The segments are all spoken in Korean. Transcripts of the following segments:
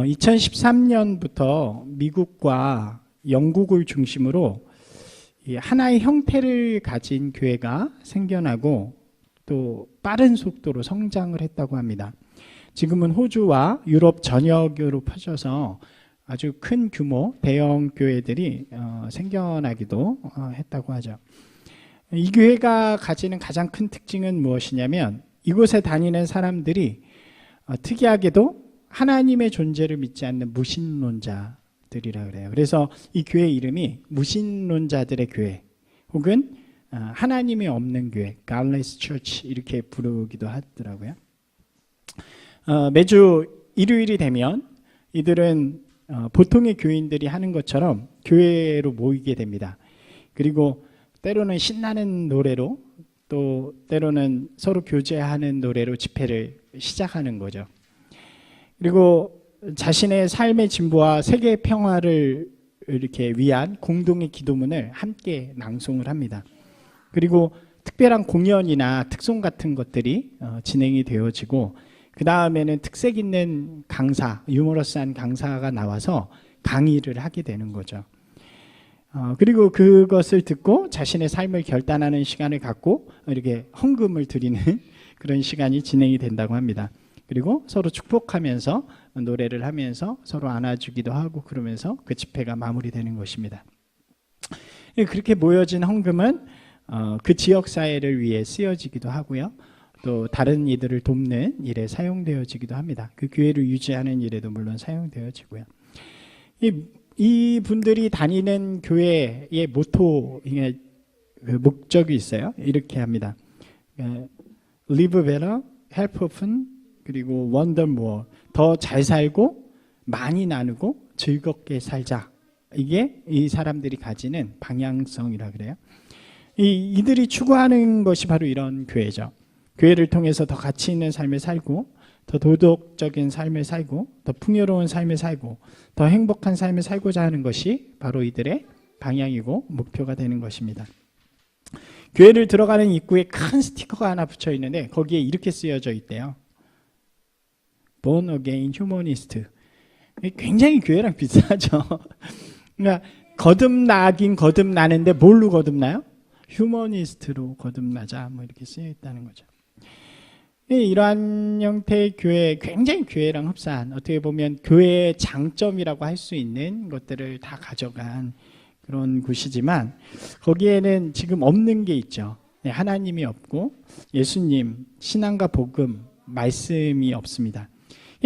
2013년부터 미국과 영국을 중심으로 하나의 형태를 가진 교회가 생겨나고 또 빠른 속도로 성장을 했다고 합니다. 지금은 호주와 유럽 전역으로 퍼져서 아주 큰 규모 대형 교회들이 생겨나기도 했다고 하죠. 이 교회가 가지는 가장 큰 특징은 무엇이냐면 이곳에 다니는 사람들이 특이하게도 하나님의 존재를 믿지 않는 무신론자들이라 그래요. 그래서 이 교회 이름이 무신론자들의 교회 혹은 하나님이 없는 교회, Godless Church 이렇게 부르기도 하더라고요. 매주 일요일이 되면 이들은 보통의 교인들이 하는 것처럼 교회로 모이게 됩니다. 그리고 때로는 신나는 노래로 또 때로는 서로 교제하는 노래로 집회를 시작하는 거죠. 그리고 자신의 삶의 진보와 세계 평화를 이렇게 위한 공동의 기도문을 함께 낭송을 합니다. 그리고 특별한 공연이나 특송 같은 것들이 진행이 되어지고 그 다음에는 특색 있는 강사, 유머러스한 강사가 나와서 강의를 하게 되는 거죠. 그리고 그것을 듣고 자신의 삶을 결단하는 시간을 갖고 이렇게 헌금을 드리는 그런 시간이 진행이 된다고 합니다. 그리고 서로 축복하면서 노래를 하면서 서로 안아주기도 하고 그러면서 그 집회가 마무리되는 것입니다. 그렇게 모여진 헌금은 그 지역사회를 위해 쓰여지기도 하고요. 또 다른 이들을 돕는 일에 사용되어지기도 합니다. 그 교회를 유지하는 일에도 물론 사용되어지고요. 이 분들이 다니는 교회의 모토, 그 목적이 있어요. 이렇게 합니다. Live better, help often, 그리고 wonder more. 더 잘 살고 많이 나누고 즐겁게 살자. 이게 이 사람들이 가지는 방향성이라 그래요. 이들이 추구하는 것이 바로 이런 교회죠. 교회를 통해서 더 가치 있는 삶을 살고 더 도덕적인 삶을 살고 더 풍요로운 삶을 살고 더 행복한 삶을 살고자 하는 것이 바로 이들의 방향이고 목표가 되는 것입니다. 교회를 들어가는 입구에 큰 스티커가 하나 붙여 있는데 거기에 이렇게 쓰여져 있대요. Born Again Humanist. 굉장히 교회랑 비슷하죠. 그러니까 거듭나긴 거듭나는데 뭘로 거듭나요? 휴머니스트로 거듭나자 뭐 이렇게 쓰여 있다는 거죠. 이러한 형태의 교회, 굉장히 교회랑 흡사한 어떻게 보면 교회의 장점이라고 할 수 있는 것들을 다 가져간 그런 곳이지만 거기에는 지금 없는 게 있죠. 하나님이 없고 예수님, 신앙과 복음, 말씀이 없습니다.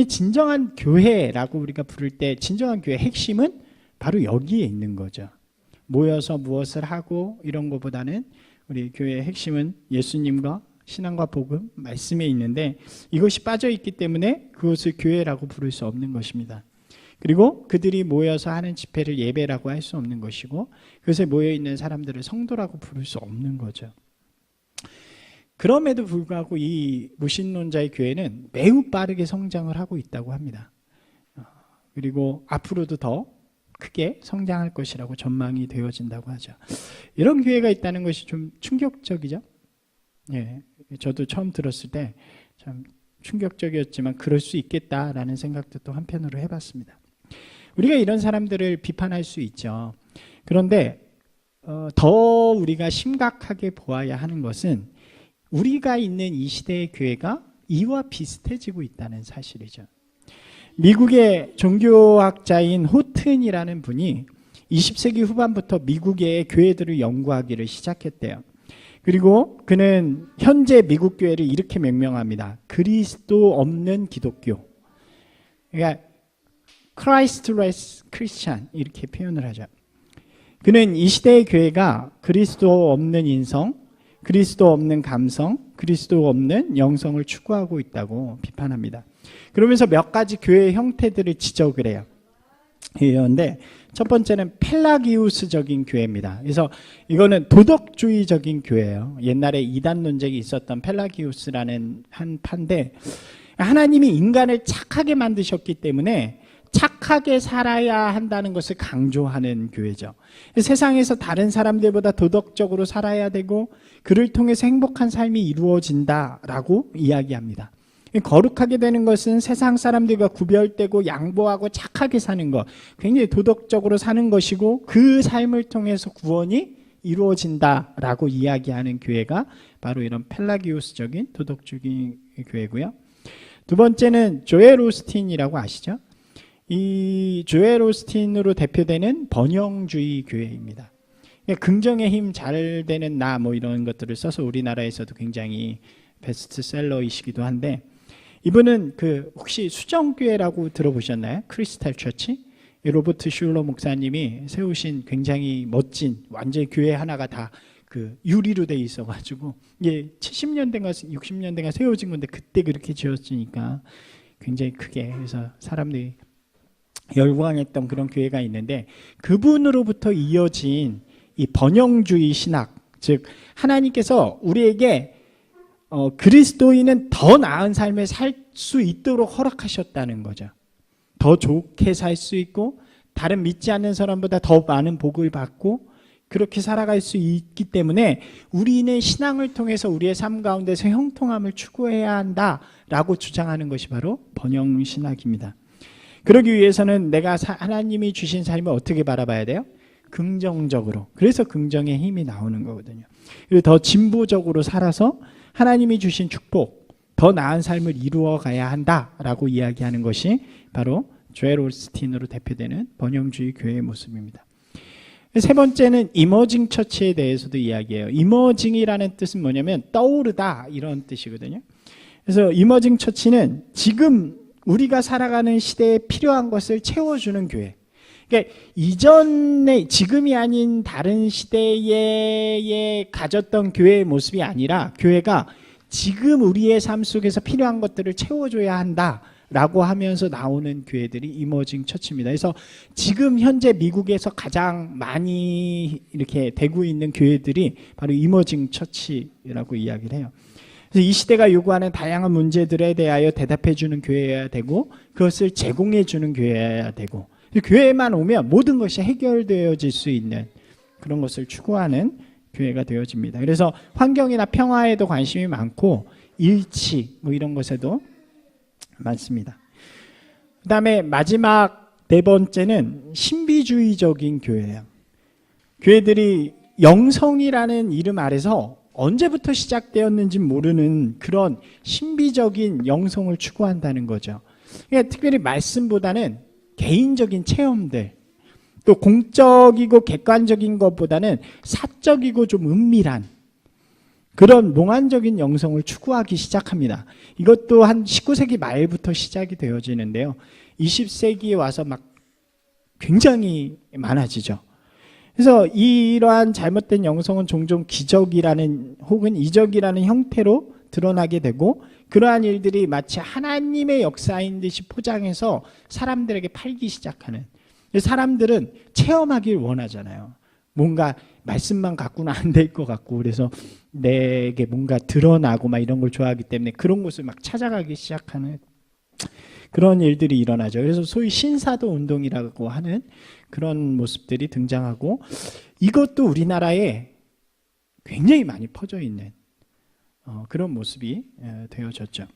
진정한 교회라고 우리가 부를 때 진정한 교회의 핵심은 바로 여기에 있는 거죠. 모여서 무엇을 하고 이런 것보다는 우리 교회의 핵심은 예수님과 신앙과 복음, 말씀에 있는데 이것이 빠져있기 때문에 그것을 교회라고 부를 수 없는 것입니다. 그리고 그들이 모여서 하는 집회를 예배라고 할 수 없는 것이고 그것에 모여있는 사람들을 성도라고 부를 수 없는 거죠. 그럼에도 불구하고 이 무신론자의 교회는 매우 빠르게 성장을 하고 있다고 합니다. 그리고 앞으로도 더 크게 성장할 것이라고 전망이 되어진다고 하죠. 이런 교회가 있다는 것이 좀 충격적이죠. 예, 저도 처음 들었을 때 참 충격적이었지만 그럴 수 있겠다라는 생각도 또 한편으로 해봤습니다. 우리가 이런 사람들을 비판할 수 있죠. 그런데 더 우리가 심각하게 보아야 하는 것은 우리가 있는 이 시대의 교회가 이와 비슷해지고 있다는 사실이죠. 미국의 종교학자인 호튼이라는 분이 20세기 후반부터 미국의 교회들을 연구하기를 시작했대요. 그리고 그는 현재 미국 교회를 이렇게 명명합니다. 그리스도 없는 기독교. 그러니까 Christless Christian 이렇게 표현을 하죠. 그는 이 시대의 교회가 그리스도 없는 인성, 그리스도 없는 감성, 그리스도 없는 영성을 추구하고 있다고 비판합니다. 그러면서 몇 가지 교회의 형태들을 지적을 해요. 그런데 첫 번째는 펠라기우스적인 교회입니다. 그래서 이거는 도덕주의적인 교회예요. 옛날에 이단 논쟁이 있었던 펠라기우스라는 한 파인데 하나님이 인간을 착하게 만드셨기 때문에 착하게 살아야 한다는 것을 강조하는 교회죠. 세상에서 다른 사람들보다 도덕적으로 살아야 되고 그를 통해서 행복한 삶이 이루어진다라고 이야기합니다. 거룩하게 되는 것은 세상 사람들과 구별되고 양보하고 착하게 사는 것, 굉장히 도덕적으로 사는 것이고 그 삶을 통해서 구원이 이루어진다라고 이야기하는 교회가 바로 이런 펠라기우스적인 도덕적인 교회고요. 두 번째는 조엘 오스틴이라고 아시죠? 이 조엘 오스틴으로 대표되는 번영주의 교회입니다. 긍정의 힘, 잘 되는 나 뭐 이런 것들을 써서 우리나라에서도 굉장히 베스트셀러이시기도 한데, 이분은 그 혹시 수정교회라고 들어보셨나요? 크리스탈 처치? 로버트 슐러 목사님이 세우신 굉장히 멋진 완전 교회 하나가 다 그 유리로 돼 있어가지고 이게 70년대인가 60년대가 세워진 건데 그때 그렇게 지었으니까 굉장히 크게 해서 사람들이 열광했던 그런 교회가 있는데, 그분으로부터 이어진 이 번영주의 신학, 즉 하나님께서 우리에게 그리스도인은 더 나은 삶을 살 수 있도록 허락하셨다는 거죠. 더 좋게 살 수 있고 다른 믿지 않는 사람보다 더 많은 복을 받고 그렇게 살아갈 수 있기 때문에 우리는 신앙을 통해서 우리의 삶 가운데서 형통함을 추구해야 한다라고 주장하는 것이 바로 번영신학입니다. 그러기 위해서는 내가 하나님이 주신 삶을 어떻게 바라봐야 돼요? 긍정적으로. 그래서 긍정의 힘이 나오는 거거든요. 그리고 더 진보적으로 살아서 하나님이 주신 축복, 더 나은 삶을 이루어 가야 한다라고 이야기하는 것이 바로 조엘 오스틴으로 대표되는 번영주의 교회의 모습입니다. 세 번째는 이머징 처치에 대해서도 이야기해요. 이머징이라는 뜻은 뭐냐면 떠오르다 이런 뜻이거든요. 그래서 이머징 처치는 지금 우리가 살아가는 시대에 필요한 것을 채워주는 교회. 그러니까 이전에 지금이 아닌 다른 시대에 가졌던 교회의 모습이 아니라 교회가 지금 우리의 삶 속에서 필요한 것들을 채워줘야 한다라고 하면서 나오는 교회들이 이머징 처치입니다. 그래서 지금 현재 미국에서 가장 많이 이렇게 되고 있는 교회들이 바로 이머징 처치라고 이야기를 해요. 그래서 이 시대가 요구하는 다양한 문제들에 대하여 대답해주는 교회여야 되고 그것을 제공해주는 교회여야 되고, 교회에만 오면 모든 것이 해결되어질 수 있는 그런 것을 추구하는 교회가 되어집니다. 그래서 환경이나 평화에도 관심이 많고 일치 뭐 이런 것에도 많습니다. 그 다음에 마지막 네 번째는 신비주의적인 교회예요. 교회들이 영성이라는 이름 아래서 언제부터 시작되었는지 모르는 그런 신비적인 영성을 추구한다는 거죠. 그러니까 특별히 말씀보다는 개인적인 체험들, 또 공적이고 객관적인 것보다는 사적이고 좀 은밀한 그런 몽환적인 영성을 추구하기 시작합니다. 이것도 한 19세기 말부터 시작이 되어지는데요. 20세기에 와서 막 굉장히 많아지죠. 그래서 이러한 잘못된 영성은 종종 기적이라는 혹은 이적이라는 형태로 드러나게 되고, 그러한 일들이 마치 하나님의 역사인 듯이 포장해서 사람들에게 팔기 시작하는, 사람들은 체험하길 원하잖아요. 뭔가 말씀만 갖고는 안 될 것 같고, 그래서 내게 뭔가 드러나고 막 이런 걸 좋아하기 때문에 그런 곳을 막 찾아가기 시작하는 그런 일들이 일어나죠. 그래서 소위 신사도 운동이라고 하는 그런 모습들이 등장하고, 이것도 우리나라에 굉장히 많이 퍼져 있는 그런 모습이 되어졌죠.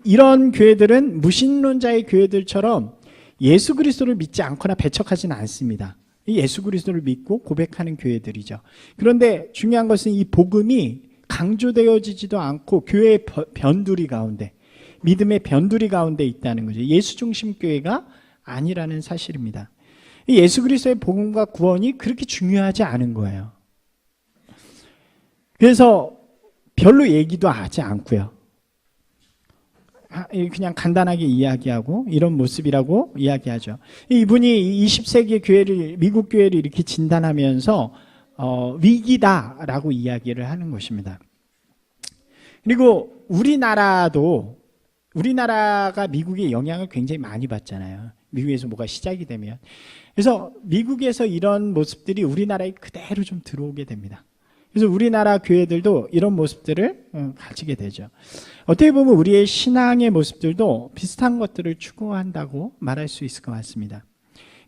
이런 교회들은 무신론자의 교회들처럼 예수 그리스도를 믿지 않거나 배척하지는 않습니다. 예수 그리스도를 믿고 고백하는 교회들이죠. 그런데 중요한 것은 이 복음이 강조되어지지도 않고 교회의 변두리 가운데, 믿음의 변두리 가운데 있다는 거죠. 예수 중심 교회가 아니라는 사실입니다. 예수 그리스도의 복음과 구원이 그렇게 중요하지 않은 거예요. 그래서 별로 얘기도 하지 않고요. 그냥 간단하게 이야기하고 이런 모습이라고 이야기하죠. 이분이 20세기 교회를, 미국 교회를 이렇게 진단하면서 위기다라고 이야기를 하는 것입니다. 그리고 우리나라가 미국의 영향을 굉장히 많이 받잖아요. 미국에서 뭐가 시작이 되면. 그래서 미국에서 이런 모습들이 우리나라에 그대로 좀 들어오게 됩니다. 그래서 우리나라 교회들도 이런 모습들을 가지게 되죠. 어떻게 보면 우리의 신앙의 모습들도 비슷한 것들을 추구한다고 말할 수 있을 것 같습니다.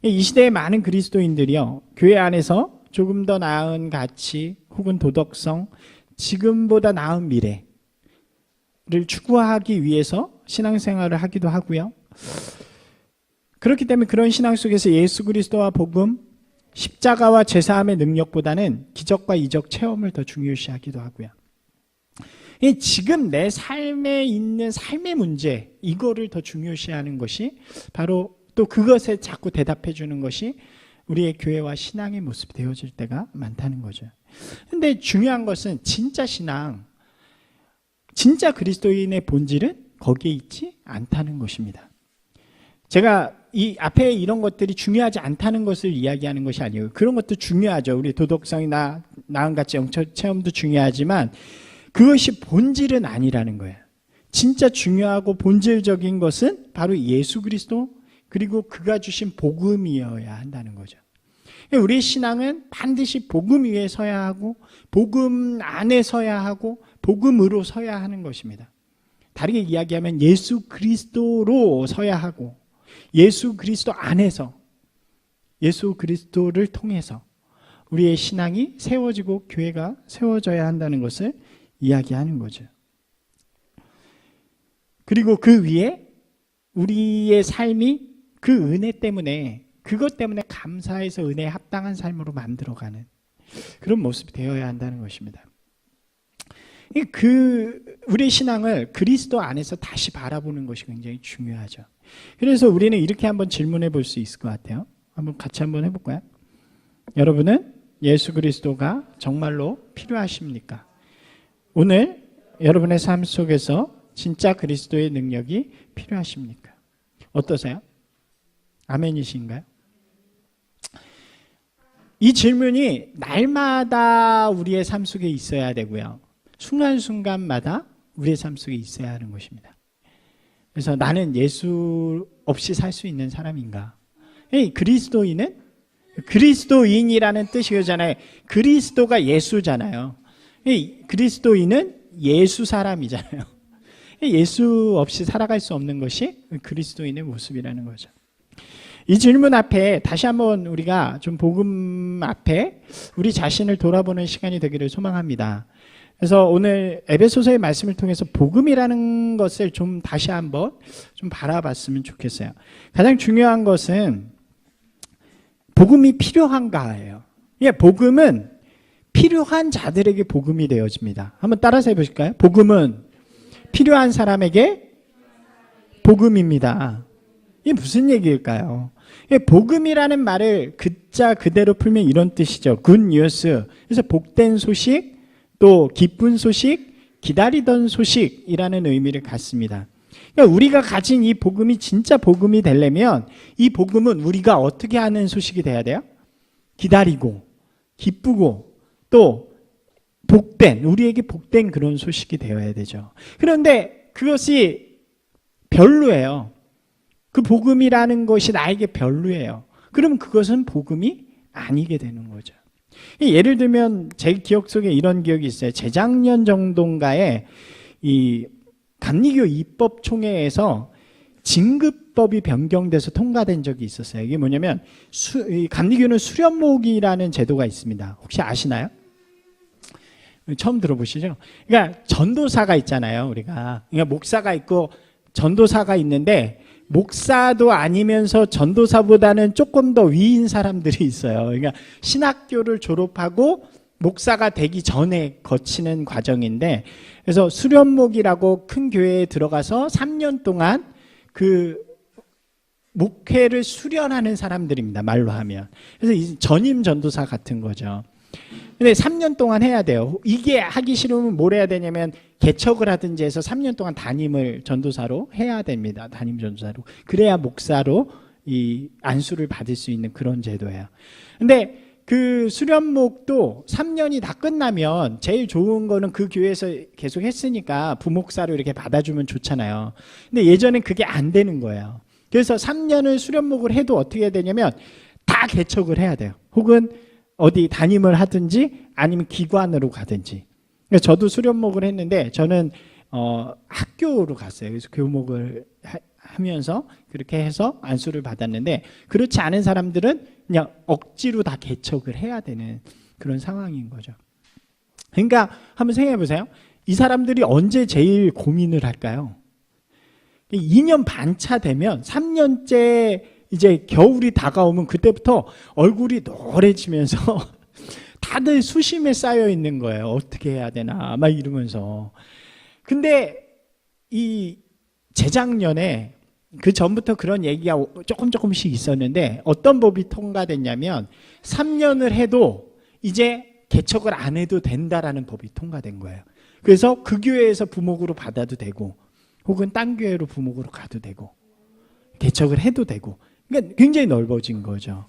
이 시대의 많은 그리스도인들이요, 교회 안에서 조금 더 나은 가치 혹은 도덕성, 지금보다 나은 미래, 추구하기 위해서 신앙생활을 하기도 하고요. 그렇기 때문에 그런 신앙 속에서 예수 그리스도와 복음, 십자가와 제사함의 능력보다는 기적과 이적 체험을 더 중요시하기도 하고요. 지금 내 삶에 있는 삶의 문제, 이거를 더 중요시하는 것이 바로 또 그것에 자꾸 대답해 주는 것이 우리의 교회와 신앙의 모습이 되어질 때가 많다는 거죠. 근데 중요한 것은 진짜 신앙, 진짜 그리스도인의 본질은 거기에 있지 않다는 것입니다. 제가 이 앞에 이런 것들이 중요하지 않다는 것을 이야기하는 것이 아니에요. 그런 것도 중요하죠. 우리 도덕성이나 나음같이 영적 체험도 중요하지만 그것이 본질은 아니라는 거예요. 진짜 중요하고 본질적인 것은 바로 예수 그리스도 그리고 그가 주신 복음이어야 한다는 거죠. 우리의 신앙은 반드시 복음 위에 서야 하고 복음 안에 서야 하고 복음으로 서야 하는 것입니다. 다르게 이야기하면 예수 그리스도로 서야 하고 예수 그리스도 안에서 예수 그리스도를 통해서 우리의 신앙이 세워지고 교회가 세워져야 한다는 것을 이야기하는 거죠. 그리고 그 위에 우리의 삶이 그 은혜 때문에 그것 때문에 감사해서 은혜에 합당한 삶으로 만들어가는 그런 모습이 되어야 한다는 것입니다. 우리의 신앙을 그리스도 안에서 다시 바라보는 것이 굉장히 중요하죠. 그래서 우리는 이렇게 한번 질문해 볼 수 있을 것 같아요. 같이 한번 해볼까요? 여러분은 예수 그리스도가 정말로 필요하십니까? 오늘 여러분의 삶 속에서 진짜 그리스도의 능력이 필요하십니까? 어떠세요? 아멘이신가요? 이 질문이 날마다 우리의 삶 속에 있어야 되고요. 순간순간마다 우리의 삶 속에 있어야 하는 것입니다. 그래서 나는 예수 없이 살 수 있는 사람인가? 그리스도인은 그리스도인이라는 뜻이잖아요. 그리스도가 예수잖아요. 그리스도인은 예수 사람이잖아요. 예수 없이 살아갈 수 없는 것이 그리스도인의 모습이라는 거죠. 이 질문 앞에 다시 한번 우리가 좀 복음 앞에 우리 자신을 돌아보는 시간이 되기를 소망합니다. 그래서 오늘 에베소서의 말씀을 통해서 복음이라는 것을 좀 다시 한번 좀 바라봤으면 좋겠어요. 가장 중요한 것은 복음이 필요한가예요. 복음은 필요한 자들에게 복음이 되어집니다. 한번 따라서 해보실까요? 복음은 필요한 사람에게 복음입니다. 이게 무슨 얘기일까요? 복음이라는 말을 글자 그대로 풀면 이런 뜻이죠. Good news. 그래서 복된 소식, 또 기쁜 소식, 기다리던 소식이라는 의미를 갖습니다. 그러니까 우리가 가진 이 복음이 진짜 복음이 되려면 이 복음은 우리가 어떻게 하는 소식이 돼야 돼요? 기다리고 기쁘고 또 복된, 우리에게 복된 그런 소식이 되어야 되죠. 그런데 그것이 별로예요. 그 복음이라는 것이 나에게 별로예요. 그럼 그것은 복음이 아니게 되는 거죠. 예를 들면 제 기억 속에 이런 기억이 있어요. 재작년 정도인가에 이 감리교 입법총회에서 진급법이 변경돼서 통과된 적이 있었어요. 이게 뭐냐면 감리교는 수련목이라는 제도가 있습니다. 혹시 아시나요? 처음 들어보시죠? 그러니까 전도사가 있잖아요. 그러니까 목사가 있고 전도사가 있는데 목사도 아니면서 전도사보다는 조금 더 위인 사람들이 있어요. 그러니까 신학교를 졸업하고 목사가 되기 전에 거치는 과정인데, 그래서 수련목이라고 큰 교회에 들어가서 3년 동안 그 목회를 수련하는 사람들입니다. 말로 하면. 그래서 전임 전도사 같은 거죠. 근데 3년 동안 해야 돼요. 이게 하기 싫으면 뭘 해야 되냐면 개척을 하든지 해서 3년 동안 담임을 전도사로 해야 됩니다. 담임 전도사로. 그래야 목사로 이 안수를 받을 수 있는 그런 제도예요. 근데 그 수련목도 3년이 다 끝나면 제일 좋은 거는 그 교회에서 계속 했으니까 부목사로 이렇게 받아주면 좋잖아요. 근데 예전엔 그게 안 되는 거예요. 그래서 3년을 수련목을 해도 어떻게 해야 되냐면 다 개척을 해야 돼요. 혹은 어디 담임을 하든지 아니면 기관으로 가든지. 저도 수련목을 했는데 저는 학교로 갔어요. 그래서 교목을 하면서 그렇게 해서 안수를 받았는데, 그렇지 않은 사람들은 그냥 억지로 다 개척을 해야 되는 그런 상황인 거죠. 그러니까 한번 생각해 보세요. 이 사람들이 언제 제일 고민을 할까요? 2년 반 차 되면 3년째 이제 겨울이 다가오면 그때부터 얼굴이 노래지면서 다들 수심에 쌓여 있는 거예요. 어떻게 해야 되나 막 이러면서. 근데 이 재작년에 그 전부터 그런 얘기가 조금씩 있었는데 어떤 법이 통과됐냐면 3년을 해도 이제 개척을 안 해도 된다라는 법이 통과된 거예요. 그래서 그 교회에서 부목으로 받아도 되고 혹은 딴 교회로 부목으로 가도 되고 개척을 해도 되고 그러니까 굉장히 넓어진 거죠.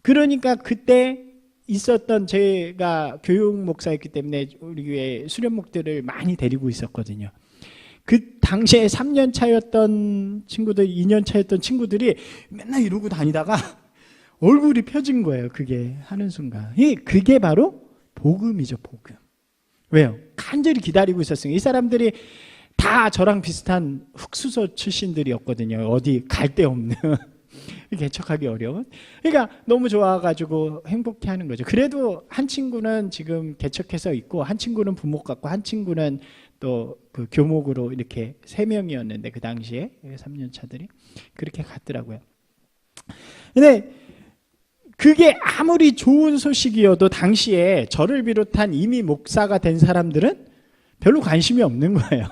그러니까 그때 있었던 제가 교육 목사였기 때문에 우리 교회 수련목들을 많이 데리고 있었거든요. 그 당시에 3년 차였던 친구들, 2년 차였던 친구들이 맨날 이러고 다니다가 얼굴이 펴진 거예요. 그게 하는 순간. 그게 바로 복음이죠, 복음. 왜요? 간절히 기다리고 있었어요. 이 사람들이 다 저랑 비슷한 흑수저 출신들이었거든요. 어디 갈 데 없는. 개척하기 어려운. 그러니까 너무 좋아가지고 행복해하는 거죠. 그래도 한 친구는 지금 개척해서 있고 한 친구는 부목 같고 한 친구는 또 그 교목으로 이렇게 3명이었는데 그 당시에 3년 차들이 그렇게 갔더라고요. 근데 그게 아무리 좋은 소식이어도 당시에 저를 비롯한 이미 목사가 된 사람들은 별로 관심이 없는 거예요.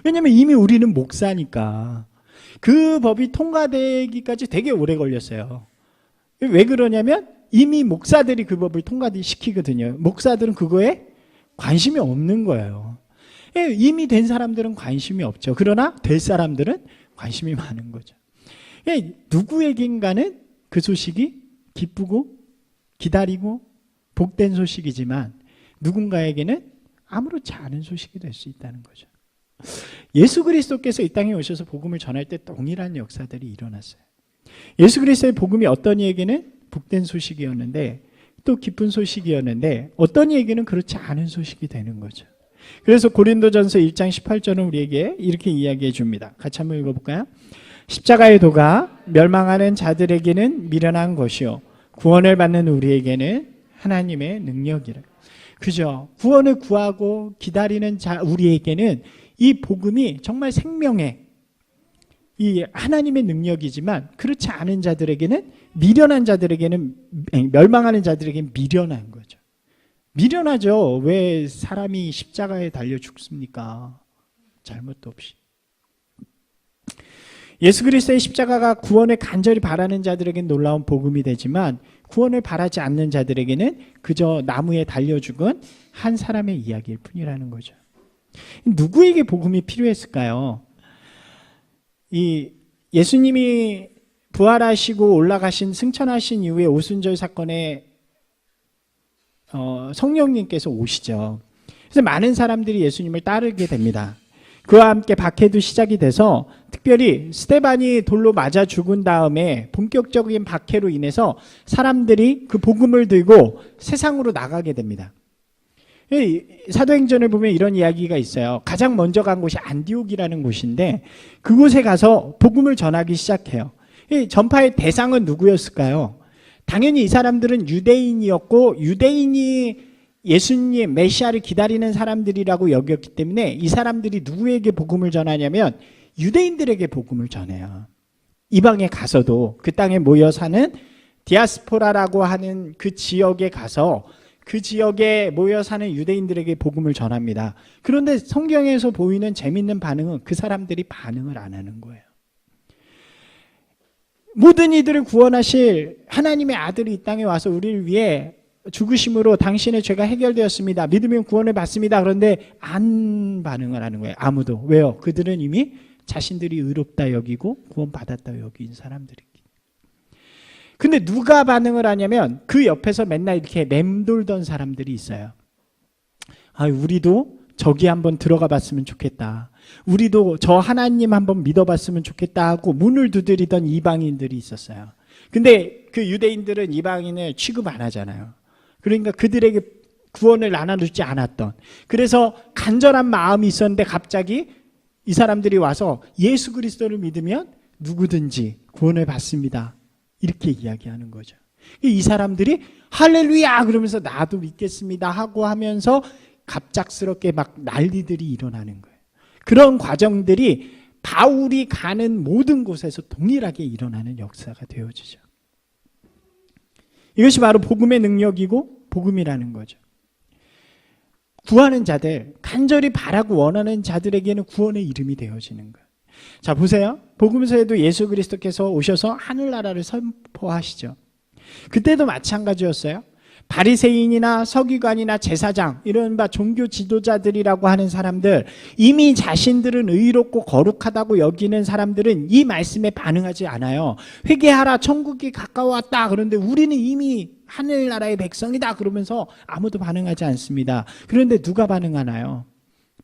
왜냐하면 이미 우리는 목사니까. 그 법이 통과되기까지 되게 오래 걸렸어요. 왜 그러냐면 이미 목사들이 그 법을 통과시키거든요. 목사들은 그거에 관심이 없는 거예요. 이미 된 사람들은 관심이 없죠. 그러나 될 사람들은 관심이 많은 거죠. 누구에겐가는 그 소식이 기쁘고 기다리고 복된 소식이지만 누군가에게는 아무렇지 않은 소식이 될 수 있다는 거죠. 예수 그리스도께서 이 땅에 오셔서 복음을 전할 때 동일한 역사들이 일어났어요. 예수 그리스도의 복음이 어떤 이에게는 복된 소식이었는데 또 기쁜 소식이었는데 어떤 이에게는 그렇지 않은 소식이 되는 거죠. 그래서 고린도전서 1장 18절은 우리에게 이렇게 이야기해 줍니다. 같이 한번 읽어볼까요? 십자가의 도가 멸망하는 자들에게는 미련한 것이요 구원을 받는 우리에게는 하나님의 능력이라. 그죠? 구원을 구하고 기다리는 자 우리에게는 이 복음이 정말 생명의 이 하나님의 능력이지만 그렇지 않은 자들에게는 미련한 자들에게는 멸망하는 자들에게는 미련한 거죠. 미련하죠. 왜 사람이 십자가에 달려 죽습니까? 잘못도 없이. 예수 그리스도의 십자가가 구원을 간절히 바라는 자들에게는 놀라운 복음이 되지만 구원을 바라지 않는 자들에게는 그저 나무에 달려 죽은 한 사람의 이야기일 뿐이라는 거죠. 누구에게 복음이 필요했을까요? 이 예수님이 부활하시고 올라가신 승천하신 이후에 오순절 사건에 성령님께서 오시죠. 그래서 많은 사람들이 예수님을 따르게 됩니다. 그와 함께 박해도 시작이 돼서 특별히 스데반이 돌로 맞아 죽은 다음에 본격적인 박해로 인해서 사람들이 그 복음을 들고 세상으로 나가게 됩니다. 사도행전을 보면 이런 이야기가 있어요. 가장 먼저 간 곳이 안디옥이라는 곳인데 그곳에 가서 복음을 전하기 시작해요. 전파의 대상은 누구였을까요? 당연히 이 사람들은 유대인이었고 유대인이 예수님 메시아를 기다리는 사람들이라고 여겼기 때문에 이 사람들이 누구에게 복음을 전하냐면 유대인들에게 복음을 전해요. 이방에 가서도 그 땅에 모여 사는 디아스포라라고 하는 그 지역에 가서 그 지역에 모여 사는 유대인들에게 복음을 전합니다. 그런데 성경에서 보이는 재밌는 반응은 그 사람들이 반응을 안 하는 거예요. 모든 이들을 구원하실 하나님의 아들이 이 땅에 와서 우리를 위해 죽으심으로 당신의 죄가 해결되었습니다. 믿으면 구원을 받습니다. 그런데 안 반응을 하는 거예요. 아무도. 왜요? 그들은 이미 자신들이 의롭다 여기고 구원받았다 여긴 사람들이기. 근데 누가 반응을 하냐면 그 옆에서 맨날 이렇게 맴돌던 사람들이 있어요. 우리도 저기 한번 들어가 봤으면 좋겠다. 우리도 저 하나님 한번 믿어봤으면 좋겠다 하고 문을 두드리던 이방인들이 있었어요. 근데 그 유대인들은 이방인을 취급 안 하잖아요. 그러니까 그들에게 구원을 나눠주지 않았던. 그래서 간절한 마음이 있었는데 갑자기 이 사람들이 와서 예수 그리스도를 믿으면 누구든지 구원을 받습니다. 이렇게 이야기하는 거죠. 이 사람들이 할렐루야 그러면서 나도 믿겠습니다 하고 하면서 갑작스럽게 막 난리들이 일어나는 거예요. 그런 과정들이 바울이 가는 모든 곳에서 동일하게 일어나는 역사가 되어지죠. 이것이 바로 복음의 능력이고 복음이라는 거죠. 구하는 자들, 간절히 바라고 원하는 자들에게는 구원의 이름이 되어지는 거예요. 자, 보세요. 복음서에도 예수 그리스도께서 오셔서 하늘나라를 선포하시죠. 그때도 마찬가지였어요. 바리새인이나 서기관이나 제사장, 이른바 종교 지도자들이라고 하는 사람들, 이미 자신들은 의롭고 거룩하다고 여기는 사람들은 이 말씀에 반응하지 않아요. 회개하라, 천국이 가까워왔다. 그런데 우리는 이미 하늘나라의 백성이다 그러면서 아무도 반응하지 않습니다. 그런데 누가 반응하나요?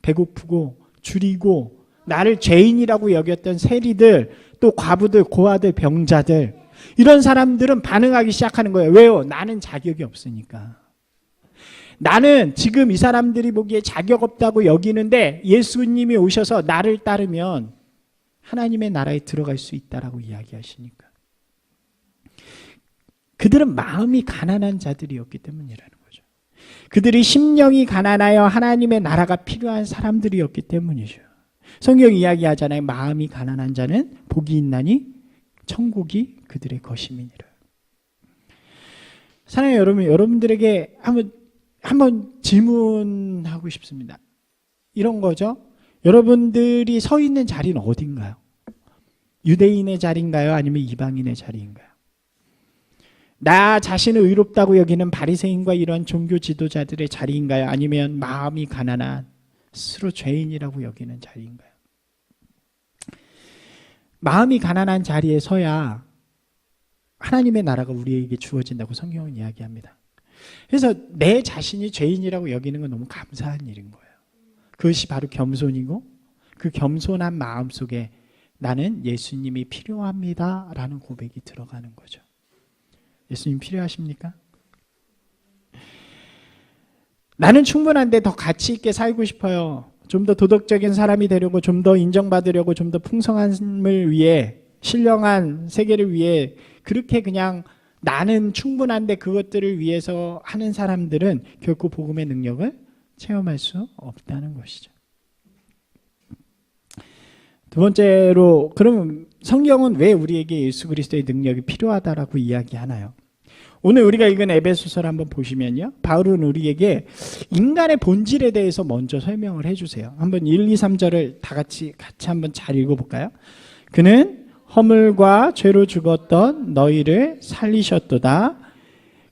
배고프고 줄이고 나를 죄인이라고 여겼던 세리들, 또 과부들, 고아들, 병자들, 이런 사람들은 반응하기 시작하는 거예요. 왜요? 나는 자격이 없으니까. 나는 지금 이 사람들이 보기에 자격 없다고 여기는데 예수님이 오셔서 나를 따르면 하나님의 나라에 들어갈 수 있다라고 이야기하시니까. 그들은 마음이 가난한 자들이었기 때문이라는 거죠. 그들이 심령이 가난하여 하나님의 나라가 필요한 사람들이었기 때문이죠. 성경 이야기하잖아요. 마음이 가난한 자는 복이 있나니 천국이 그들의 것임이니라. 사랑하는 여러분, 여러분들에게 한번 질문하고 싶습니다. 이런 거죠. 여러분들이 서 있는 자리는 어딘가요? 유대인의 자리인가요? 아니면 이방인의 자리인가요? 나 자신을 의롭다고 여기는 바리새인과 이런 종교 지도자들의 자리인가요? 아니면 마음이 가난한 스스로 죄인이라고 여기는 자리인가요? 마음이 가난한 자리에 서야 하나님의 나라가 우리에게 주어진다고 성경은 이야기합니다. 그래서 내 자신이 죄인이라고 여기는 건 너무 감사한 일인 거예요. 그것이 바로 겸손이고, 그 겸손한 마음 속에 나는 예수님이 필요합니다 라는 고백이 들어가는 거죠. 예수님 필요하십니까? 나는 충분한데 더 가치 있게 살고 싶어요. 좀 더 도덕적인 사람이 되려고, 좀 더 인정받으려고, 좀 더 풍성한 삶을 위해, 신령한 세계를 위해 그렇게 그냥 나는 충분한데 그것들을 위해서 하는 사람들은 결코 복음의 능력을 체험할 수 없다는 것이죠. 두 번째로, 그러면 성경은 왜 우리에게 예수 그리스도의 능력이 필요하다라고 이야기하나요? 오늘 우리가 읽은 에베소서를 한번 보시면요, 바울은 우리에게 인간의 본질에 대해서 먼저 설명을 해주세요. 한번 1, 2, 3절을 다 같이 한번 잘 읽어볼까요? 그는 허물과 죄로 죽었던 너희를 살리셨도다.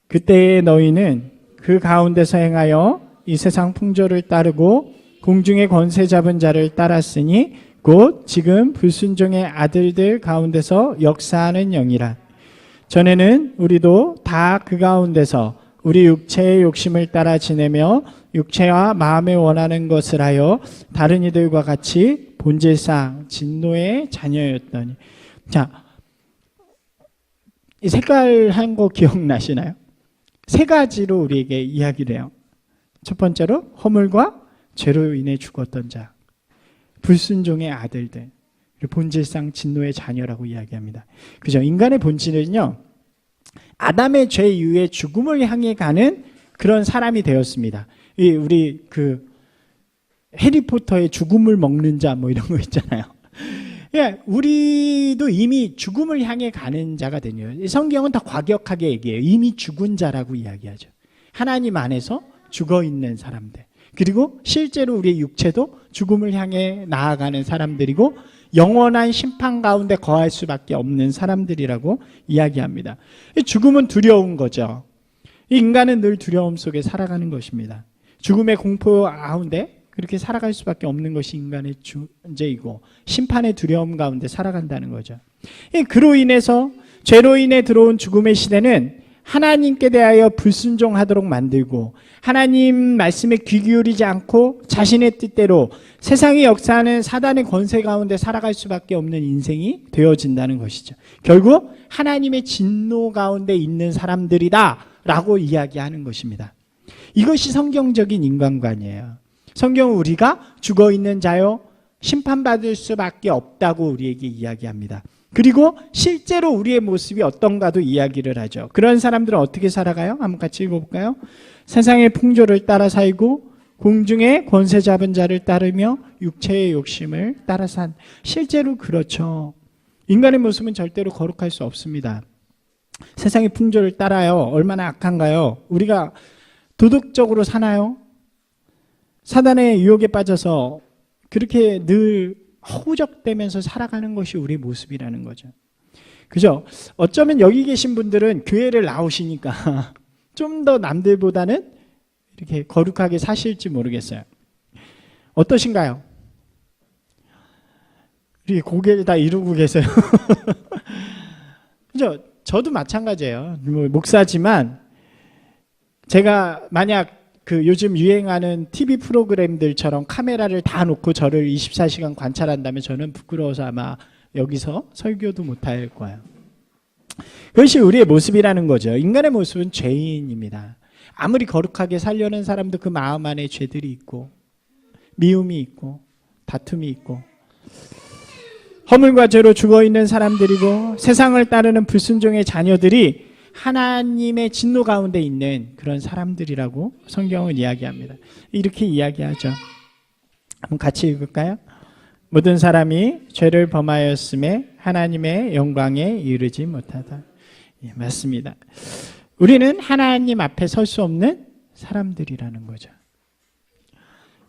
그때의 너희는 그 가운데서 행하여 이 세상 풍조를 따르고 공중의 권세 잡은 자를 따랐으니 곧 지금 불순종의 아들들 가운데서 역사하는 영이라. 전에는 우리도 다 그 가운데서 우리 육체의 욕심을 따라 지내며 육체와 마음에 원하는 것을 하여 다른 이들과 같이 본질상 진노의 자녀였더니. 자, 이 색깔한 거 기억나시나요? 세 가지로 우리에게 이야기를 해요. 첫 번째로 허물과 죄로 인해 죽었던 자, 불순종의 아들들, 본질상 진노의 자녀라고 이야기합니다. 그죠? 인간의 본질은요, 아담의 죄 이후에 죽음을 향해 가는 그런 사람이 되었습니다. 우리 그 해리포터의 죽음을 먹는 자 뭐 이런 거 있잖아요. 예, 우리도 이미 죽음을 향해 가는 자가 되네요. 성경은 더 과격하게 얘기해요. 이미 죽은 자라고 이야기하죠. 하나님 안에서 죽어 있는 사람들. 그리고 실제로 우리의 육체도 죽음을 향해 나아가는 사람들이고 영원한 심판 가운데 거할 수밖에 없는 사람들이라고 이야기합니다. 죽음은 두려운 거죠. 인간은 늘 두려움 속에 살아가는 것입니다. 죽음의 공포 가운데 그렇게 살아갈 수밖에 없는 것이 인간의 존재이고 심판의 두려움 가운데 살아간다는 거죠. 그로 인해서 죄로 인해 들어온 죽음의 시대는 하나님께 대하여 불순종하도록 만들고 하나님 말씀에 귀 기울이지 않고 자신의 뜻대로 세상이 역사하는 사단의 권세 가운데 살아갈 수밖에 없는 인생이 되어진다는 것이죠. 결국 하나님의 진노 가운데 있는 사람들이다 라고 이야기하는 것입니다. 이것이 성경적인 인간관이에요. 성경은 우리가 죽어있는 자요 심판받을 수밖에 없다고 우리에게 이야기합니다. 그리고 실제로 우리의 모습이 어떤가도 이야기를 하죠. 그런 사람들은 어떻게 살아가요? 한번 같이 읽어볼까요? 세상의 풍조를 따라 살고 공중의 권세 잡은 자를 따르며 육체의 욕심을 따라 산. 실제로 그렇죠. 인간의 모습은 절대로 거룩할 수 없습니다. 세상의 풍조를 따라요. 얼마나 악한가요? 우리가 도덕적으로 사나요? 사단의 유혹에 빠져서 그렇게 늘 허우적대면서 살아가는 것이 우리 모습이라는 거죠. 그죠? 어쩌면 여기 계신 분들은 교회를 나오시니까 좀 더 남들보다는 이렇게 거룩하게 사실지 모르겠어요. 어떠신가요? 이렇게 고개를 다 이루고 계세요. 그죠? 저도 마찬가지예요. 목사지만 제가 만약 그 요즘 유행하는 TV 프로그램들처럼 카메라를 다 놓고 저를 24시간 관찰한다면 저는 부끄러워서 아마 여기서 설교도 못할 거예요. 그것이 우리의 모습이라는 거죠. 인간의 모습은 죄인입니다. 아무리 거룩하게 살려는 사람도 그 마음 안에 죄들이 있고 미움이 있고 다툼이 있고 허물과 죄로 죽어있는 사람들이고 세상을 따르는 불순종의 자녀들이 하나님의 진노 가운데 있는 그런 사람들이라고 성경은 이야기합니다. 이렇게 이야기하죠. 한번 같이 읽을까요? 모든 사람이 죄를 범하였음에 하나님의 영광에 이르지 못하다. 예, 맞습니다. 우리는 하나님 앞에 설 수 없는 사람들이라는 거죠.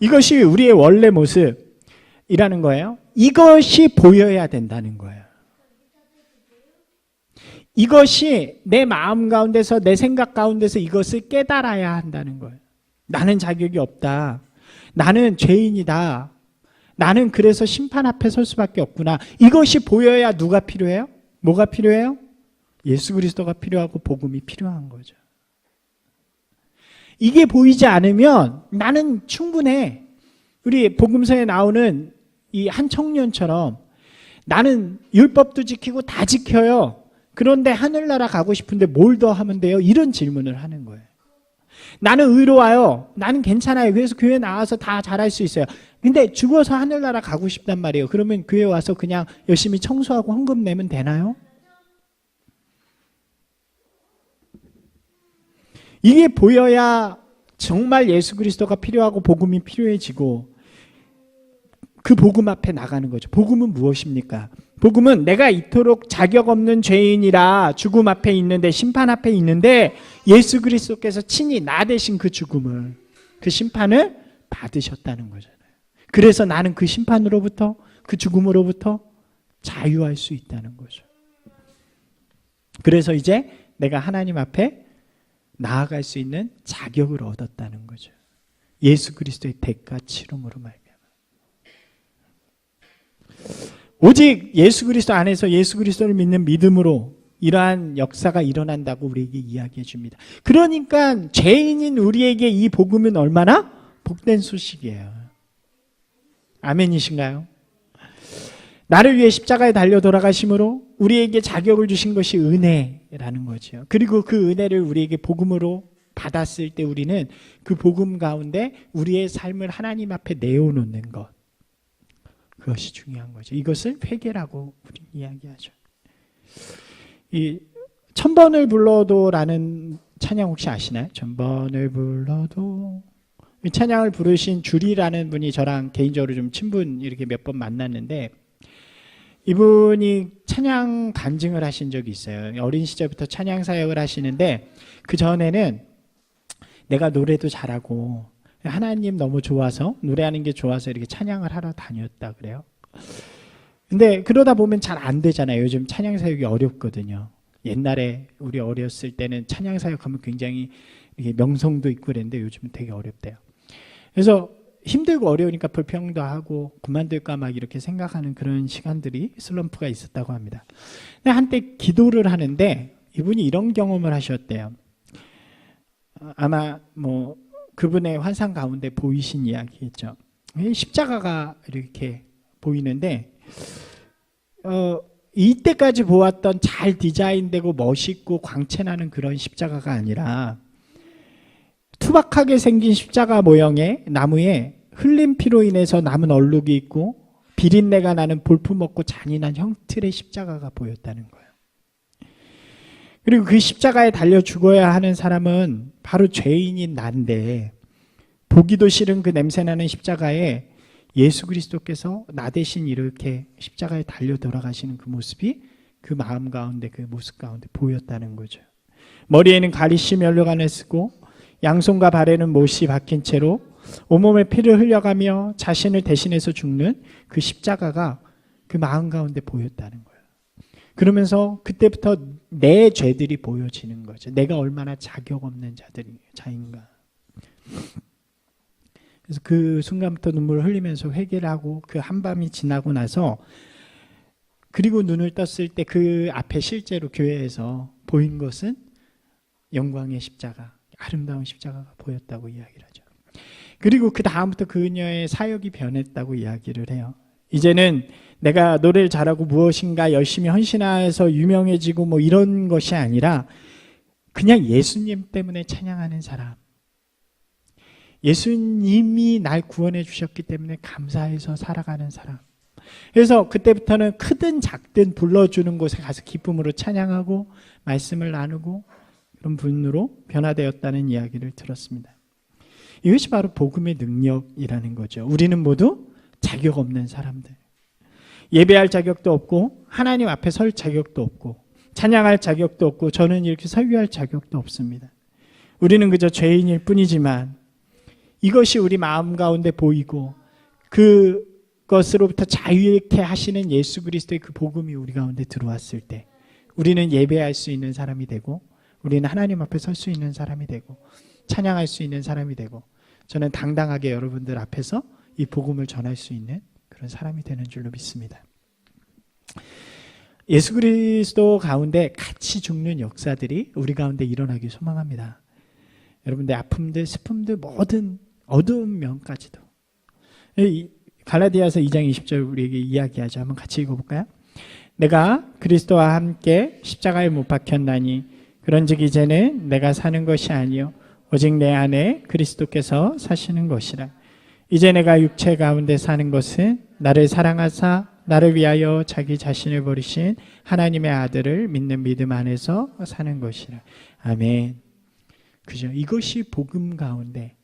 이것이 우리의 원래 모습이라는 거예요. 이것이 보여야 된다는 거예요. 이것이 내 마음 가운데서 내 생각 가운데서 이것을 깨달아야 한다는 거예요. 나는 자격이 없다. 나는 죄인이다. 나는 그래서 심판 앞에 설 수밖에 없구나. 이것이 보여야 누가 필요해요? 뭐가 필요해요? 예수 그리스도가 필요하고 복음이 필요한 거죠. 이게 보이지 않으면 나는 충분해. 우리 복음서에 나오는 이 한 청년처럼 나는 율법도 지키고 다 지켜요. 그런데 하늘나라 가고 싶은데 뭘 더 하면 돼요? 이런 질문을 하는 거예요. 나는 의로워요. 나는 괜찮아요. 그래서 교회 나와서 다 잘할 수 있어요. 근데 죽어서 하늘나라 가고 싶단 말이에요. 그러면 교회 와서 그냥 열심히 청소하고 헌금 내면 되나요? 이게 보여야 정말 예수 그리스도가 필요하고 복음이 필요해지고 그 복음 앞에 나가는 거죠. 복음은 무엇입니까? 복음은 내가 이토록 자격 없는 죄인이라 죽음 앞에 있는데 심판 앞에 있는데 예수 그리스도께서 친히 나 대신 그 죽음을 그 심판을 받으셨다는 거잖아요. 그래서 나는 그 심판으로부터 그 죽음으로부터 자유할 수 있다는 거죠. 그래서 이제 내가 하나님 앞에 나아갈 수 있는 자격을 얻었다는 거죠. 예수 그리스도의 대가 치름으로 말미암아. 오직 예수 그리스도 안에서 예수 그리스도를 믿는 믿음으로 이러한 역사가 일어난다고 우리에게 이야기해 줍니다. 그러니까 죄인인 우리에게 이 복음은 얼마나 복된 소식이에요. 아멘이신가요? 나를 위해 십자가에 달려 돌아가심으로 우리에게 자격을 주신 것이 은혜라는 거죠. 그리고 그 은혜를 우리에게 복음으로 받았을 때 우리는 그 복음 가운데 우리의 삶을 하나님 앞에 내어놓는 것, 그것이 중요한 거죠. 이것을 회개라고 우리는 이야기하죠. 이 천번을 불러도라는 찬양 혹시 아시나요? 천번을 불러도. 이 찬양을 부르신 주리라는 분이 저랑 개인적으로 좀 친분 이렇게 몇 번 만났는데 이분이 찬양 간증을 하신 적이 있어요. 어린 시절부터 찬양 사역을 하시는데 그 전에는 내가 노래도 잘하고 하나님 너무 좋아서 노래하는 게 좋아서 이렇게 찬양을 하러 다녔다 그래요. 근데 그러다 보면 잘 안 되잖아요. 요즘 찬양 사역이 어렵거든요. 옛날에 우리 어렸을 때는 찬양 사역하면 굉장히 이게 명성도 있고 그랬는데 요즘은 되게 어렵대요. 그래서 힘들고 어려우니까 불평도 하고 그만둘까 막 이렇게 생각하는 그런 시간들이 슬럼프가 있었다고 합니다. 근데 한때 기도를 하는데 이분이 이런 경험을 하셨대요. 아마 뭐 그분의 환상 가운데 보이신 이야기겠죠. 십자가가 이렇게 보이는데 이때까지 보았던 잘 디자인되고 멋있고 광채나는 그런 십자가가 아니라 투박하게 생긴 십자가 모형의 나무에 흘린 피로 인해서 남은 얼룩이 있고 비린내가 나는 볼품없고 잔인한 형틀의 십자가가 보였다는 거예요. 그리고 그 십자가에 달려 죽어야 하는 사람은 바로 죄인인 난데 보기도 싫은 그 냄새나는 십자가에 예수 그리스도께서 나 대신 이렇게 십자가에 달려 돌아가시는 그 모습이 그 마음 가운데, 그 모습 가운데 보였다는 거죠. 머리에는 가리시 면류관을 쓰고 양손과 발에는 못이 박힌 채로 온몸에 피를 흘려가며 자신을 대신해서 죽는 그 십자가가 그 마음 가운데 보였다는 거예요. 그러면서 그때부터 내 죄들이 보여지는 거죠. 내가 얼마나 자격 없는 자인가. 그래서 그 순간부터 눈물을 흘리면서 회개를 하고 그 한밤이 지나고 나서 그리고 눈을 떴을 때 그 앞에 실제로 교회에서 보인 것은 영광의 십자가, 아름다운 십자가가 보였다고 이야기를 하죠. 그리고 그 다음부터 그녀의 사역이 변했다고 이야기를 해요. 이제는 내가 노래를 잘하고 무엇인가 열심히 헌신해서 유명해지고 뭐 이런 것이 아니라 그냥 예수님 때문에 찬양하는 사람, 예수님이 날 구원해 주셨기 때문에 감사해서 살아가는 사람. 그래서 그때부터는 크든 작든 불러주는 곳에 가서 기쁨으로 찬양하고 말씀을 나누고 그런 분으로 변화되었다는 이야기를 들었습니다. 이것이 바로 복음의 능력이라는 거죠. 우리는 모두 자격 없는 사람들, 예배할 자격도 없고 하나님 앞에 설 자격도 없고 찬양할 자격도 없고 저는 이렇게 설교할 자격도 없습니다. 우리는 그저 죄인일 뿐이지만 이것이 우리 마음 가운데 보이고 그것으로부터 자유케 하시는 예수 그리스도의 그 복음이 우리 가운데 들어왔을 때 우리는 예배할 수 있는 사람이 되고 우리는 하나님 앞에 설 수 있는 사람이 되고 찬양할 수 있는 사람이 되고 저는 당당하게 여러분들 앞에서 이 복음을 전할 수 있는 그런 사람이 되는 줄로 믿습니다. 예수 그리스도 가운데 같이 죽는 역사들이 우리 가운데 일어나길 소망합니다. 여러분들 아픔들, 슬픔들, 모든 어두운 면까지도. 갈라디아서 2장 20절 우리에게 이야기하죠. 한번 같이 읽어볼까요? 내가 그리스도와 함께 십자가에 못 박혔나니 그런즉 이제는 내가 사는 것이 아니요 오직 내 안에 그리스도께서 사시는 것이라. 이제 내가 육체 가운데 사는 것은 나를 사랑하사 나를 위하여 자기 자신을 버리신 하나님의 아들을 믿는 믿음 안에서 사는 것이라. 아멘. 그죠? 이것이 복음 가운데,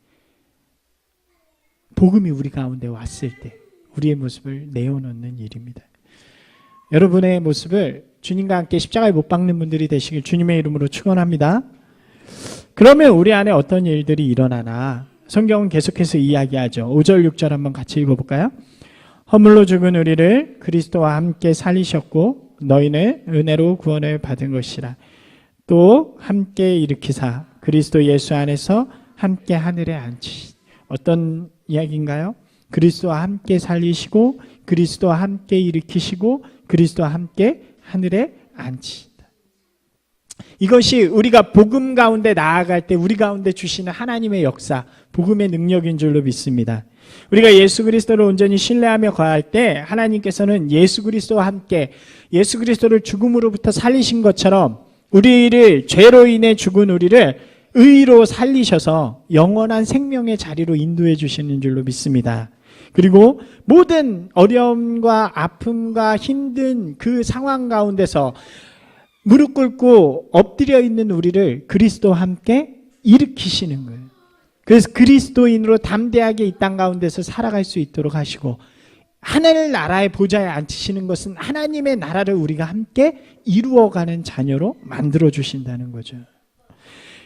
복음이 우리 가운데 왔을 때 우리의 모습을 내어놓는 일입니다. 여러분의 모습을 주님과 함께 십자가에 못 박는 분들이 되시길 주님의 이름으로 축원합니다. 그러면 우리 안에 어떤 일들이 일어나나 성경은 계속해서 이야기하죠. 5절 6절 한번 같이 읽어볼까요? 허물로 죽은 우리를 그리스도와 함께 살리셨고 너희는 은혜로 구원을 받은 것이라. 또 함께 일으키사 그리스도 예수 안에서 함께 하늘에 앉히시. 어떤 이야기인가요? 그리스도와 함께 살리시고 그리스도와 함께 일으키시고 그리스도와 함께 하늘에 앉히신다. 이것이 우리가 복음 가운데 나아갈 때 우리 가운데 주시는 하나님의 역사, 복음의 능력인 줄로 믿습니다. 우리가 예수 그리스도를 온전히 신뢰하며 거할 때 하나님께서는 예수 그리스도와 함께 예수 그리스도를 죽음으로부터 살리신 것처럼 우리를 죄로 인해 죽은 우리를 의로 살리셔서 영원한 생명의 자리로 인도해 주시는 줄로 믿습니다. 그리고 모든 어려움과 아픔과 힘든 그 상황 가운데서 무릎 꿇고 엎드려 있는 우리를 그리스도와 함께 일으키시는 거예요. 그래서 그리스도인으로 담대하게 이 땅 가운데서 살아갈 수 있도록 하시고 하늘 나라의 보좌에 앉히시는 것은 하나님의 나라를 우리가 함께 이루어가는 자녀로 만들어 주신다는 거죠.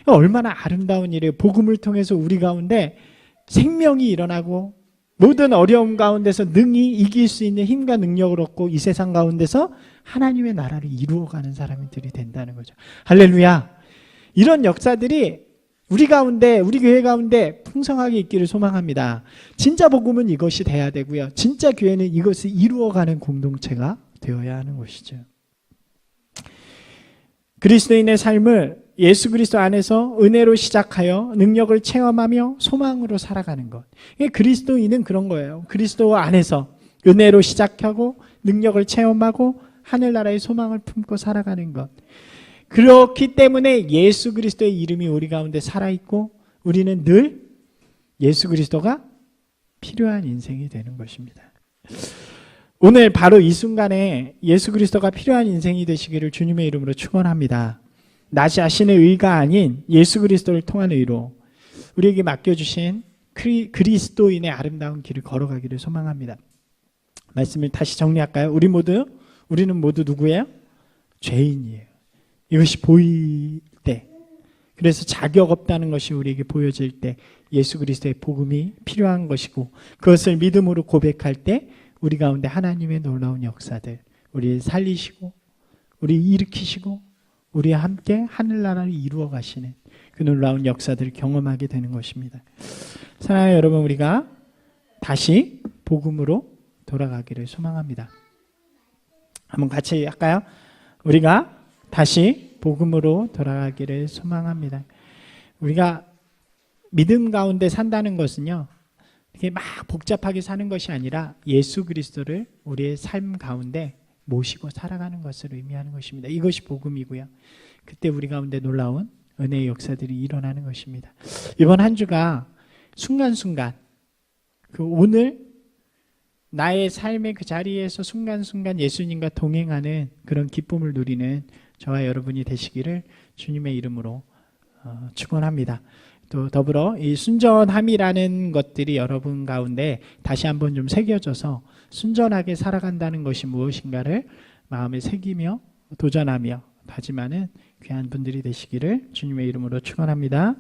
얼마나 아름다운 일이에요. 복음을 통해서 우리 가운데 생명이 일어나고 모든 어려움 가운데서 능히 이길 수 있는 힘과 능력을 얻고 이 세상 가운데서 하나님의 나라를 이루어가는 사람들이 된다는 거죠. 할렐루야. 이런 역사들이 우리 가운데, 우리 교회 가운데 풍성하게 있기를 소망합니다. 진짜 복음은 이것이 돼야 되고요. 진짜 교회는 이것을 이루어가는 공동체가 되어야 하는 것이죠. 그리스도인의 삶을 예수 그리스도 안에서 은혜로 시작하여 능력을 체험하며 소망으로 살아가는 것. 그리스도인은 그런 거예요. 그리스도 안에서 은혜로 시작하고 능력을 체험하고 하늘나라의 소망을 품고 살아가는 것. 그렇기 때문에 예수 그리스도의 이름이 우리 가운데 살아있고 우리는 늘 예수 그리스도가 필요한 인생이 되는 것입니다. 오늘 바로 이 순간에 예수 그리스도가 필요한 인생이 되시기를 주님의 이름으로 축원합니다. 나 자신의 의가 아닌 예수 그리스도를 통한 의로 우리에게 맡겨주신 그리스도인의 아름다운 길을 걸어가기를 소망합니다. 말씀을 다시 정리할까요? 우리는 모두 누구예요? 죄인이에요. 이것이 보일 때, 그래서 자격 없다는 것이 우리에게 보여질 때 예수 그리스도의 복음이 필요한 것이고, 그것을 믿음으로 고백할 때 우리 가운데 하나님의 놀라운 역사들, 우리를 살리시고 우리 일으키시고 우리와 함께 하늘나라를 이루어 가시는 그 놀라운 역사들을 경험하게 되는 것입니다. 사랑하는 여러분, 우리가 다시 복음으로 돌아가기를 소망합니다. 한번 같이 할까요? 우리가 다시 복음으로 돌아가기를 소망합니다. 우리가 믿음 가운데 산다는 것은요, 이렇게 막 복잡하게 사는 것이 아니라 예수 그리스도를 우리의 삶 가운데 모시고 살아가는 것을 의미하는 것입니다. 이것이 복음이고요. 그때 우리 가운데 놀라운 은혜의 역사들이 일어나는 것입니다. 이번 한 주가 순간순간, 그 오늘 나의 삶의 그 자리에서 순간순간 예수님과 동행하는 그런 기쁨을 누리는 저와 여러분이 되시기를 주님의 이름으로 축원합니다. 또 더불어 이 순전함이라는 것들이 여러분 가운데 다시 한번 좀 새겨져서 순전하게 살아간다는 것이 무엇인가를 마음에 새기며 도전하며 다짐하는 귀한 분들이 되시기를 주님의 이름으로 축원합니다.